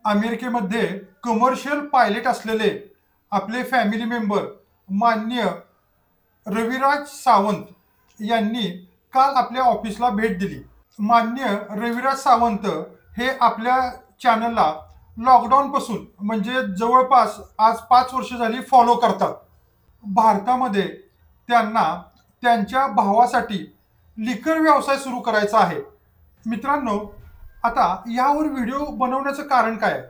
अमेरिकेमध्ये commercial pilot असलेले आपले फॅमिली मेंबर माननीय रविराज सावंत यांनी काल आपल्या ऑफिसला भेट दिली. माननीय रविराज सावंत हे आपल्या चॅनलला लॉकडाऊनपासून म्हणजे जवळपास आज 5 वर्ष झाली फॉलो करतात. भारतामध्ये त्यांना त्यांच्या भावासाठी लिकर व्यवसाय सुरू करायचा आहे. मित्रांनो, आता यावर व्हिडिओ बनवण्याचं कारण काय आहे?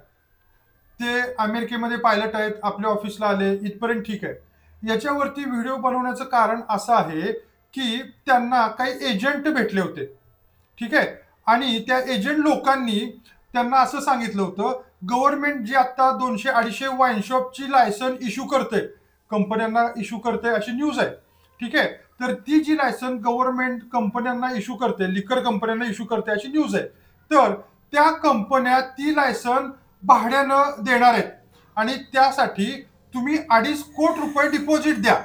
ते अमेरिकेमध्ये पायलट आहेत, आपल्या ऑफिसला आले, इथपर्यंत ठीक आहे. याच्यावरती व्हिडिओ बनवण्याचं कारण असं आहे, की त्यांना काही एजंट भेटले होते. ठीक आहे. आणि त्या एजंट लोकांनी त्यांना असं सांगितलं होतं, गव्हर्नमेंट जी आता 200-250 वाईन शॉपची लायसन इश्यू करते, कंपन्यांना इश्यू करते अशी न्यूज आहे. ठीक आहे. तर ती जी लायसन गव्हर्नमेंट कंपन्यांना इश्यू करते, लिकर कंपन्यांना इश्यू करते अशी न्यूज आहे. तर त्या कंपन्या ती लायसन भाड्यानं देणार आहेत आणि त्यासाठी तुम्ही 2.5 कोटी रुपये डिपॉझिट द्या.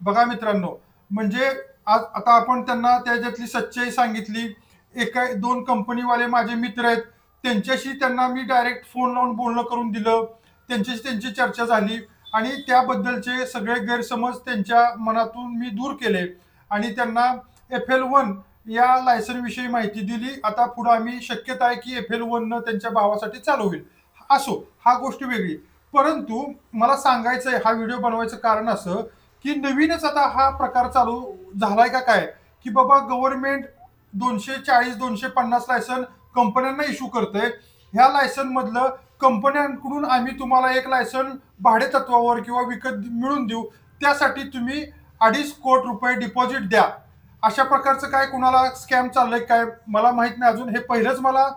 बघा मित्रांनो, म्हणजे आज आता आपण त्यांना त्याच्यातली सच्चाई सांगितली. एका 2 कंपनीवाले माझे मित्र आहेत, त्यांच्याशी त्यांना मी डायरेक्ट फोन लावून बोलणं करून दिलं. त्यांच्याशी त्यांची चर्चा झाली आणि त्याबद्दलचे सगळे गैरसमज त्यांच्या मनातून मी दूर केले आणि त्यांना FL1 या लायसनविषयी माहिती दिली. आता पुढे आम्ही शक्यता आहे की FL1 त्यांच्या भावासाठी चालू होईल. असो, हा गोष्ट वेगळी. परंतु मला सांगायचं आहे, हा व्हिडिओ बनवायचं कारण असं, की नवीनच आता हा प्रकार चालू झालाय का काय, की बाबा गव्हर्नमेंट 240-250 लायसन कंपन्यांना इश्यू करते. ह्या लायसन मधलं कंपन्यांकडून आम्ही तुम्हाला एक लायसन भाडे तत्वावर किंवा विकत मिळून देऊ, त्यासाठी तुम्ही 2.5 कोटी रुपये डिपॉझिट द्या. अशा प्रकारचं काय कुणाला स्कॅम चाललंय काय मला माहित नाही अजून. हे पहिलंच मला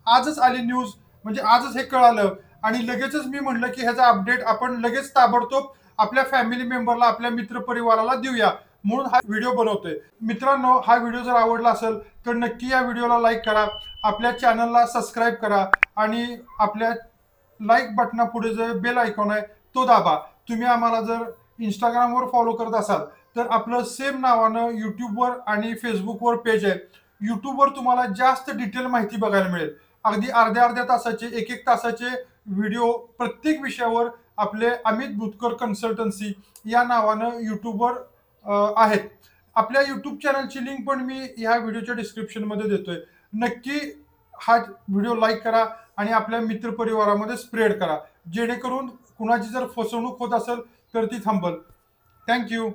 आजच आली न्यूज, म्हणजे आजच हे कळालं आणि लगेचच मी म्हटलं की ह्याचा अपडेट आपण लगेच ताबडतोब आपल्या फॅमिली मेंबरला, आपल्या मित्रपरिवाराला देऊया, म्हणून हा व्हिडिओ बनवतोय. मित्रांनो, हा व्हिडिओ जर आवडला असेल तर नक्की या व्हिडिओला लाईक करा, आपल्या चॅनलला सबस्क्राईब करा आणि आपल्या लाईक बटनापुढे जो बेल आयकॉन आहे तो दाबा. तुम्ही आम्हाला जर इंस्टाग्रामवर फॉलो करत असाल तर आपलं सेम नावानं यूट्यूबवर आणि फेसबुकवर पेज आहे. यूट्यूबवर तुम्हाला जास्त डिटेल माहिती बघायला मिळेल. अगदी अर्ध्या अर्ध्या तासाचे, एक एक तासाचे व्हिडिओ प्रत्येक विषयावर आपले अमित भुतकर कन्सल्टन्सी या नावानं यूट्यूबवर आहेत. आपल्या यूट्यूब चॅनलची लिंक पण मी ह्या व्हिडिओच्या डिस्क्रिप्शनमध्ये देतोय. नक्की हा व्हिडिओ लाईक करा आणि आपल्या मित्रपरिवारामध्ये स्प्रेड करा, जेणेकरून कुणाची जर फसवणूक होत असेल तर ती थांबल. थँक्यू.